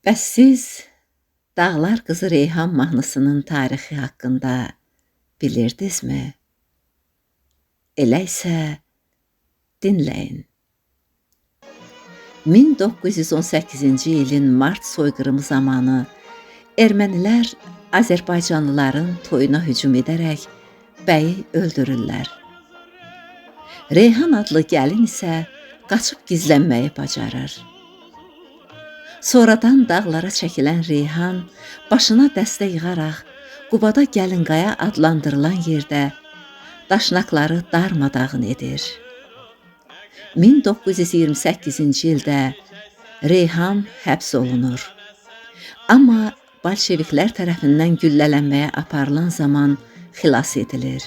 Bəs siz Dağlar Qızı Reyhan mahnısının tarixi haqqında bilirdinizmi? Elə isə dinləyin. 1918-ci ilin mart soyqırımı zamanı ermənilər Azərbaycanlıların toyuna hücum edərək bəyi öldürürlər. Reyhan adlı gəlin isə qaçıb gizlənməyi bacarır. Sonradan dağlara çəkilən Reyhan başına dəstə yığaraq Qubada Gəlinqaya adlandırılan yerdə daşnaqları darmadağın edir. 1928-ci ildə Reyhan həbs olunur. Amma bolşeviklər tərəfindən güllələnməyə aparılan zaman xilas edilir.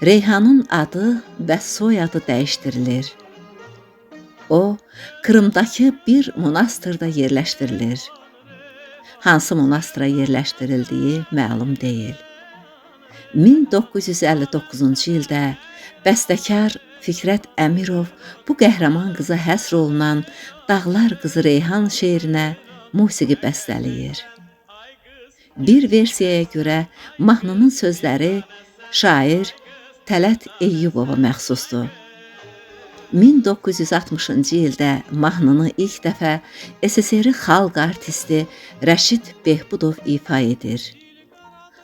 Reyhanın adı və soyadı dəyişdirilir. O, Krımdakı bir monastırda yerləşdirilir. Hansı monastıra yerləşdirildiyi məlum deyil. 1959-cu ildə bəstəkar Fikrət Əmirov bu qəhrəman qıza həsr olunan Dağlar Qızı Reyhan şeirinə musiqi bəstələyir. Bir versiyaya görə mahnının sözləri şair Tələt Eyyubova məxsusdur. 1960-cı ildə mahnını ilk dəfə SSR xalq artisti Rəşid Behbudov ifa edir.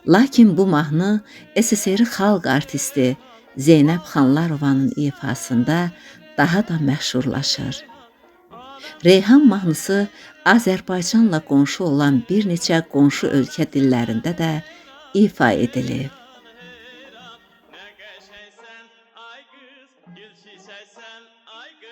Lakin bu mahnı SSR xalq artisti Zeynəb Xanlarovanın ifasında daha da məşhurlaşır. Reyhan mahnısı Azərbaycanla qonşu olan bir neçə qonşu ölkə dillərində də ifa edilib. Ne geçeysen ay kız, gül çiçeksen ay kız.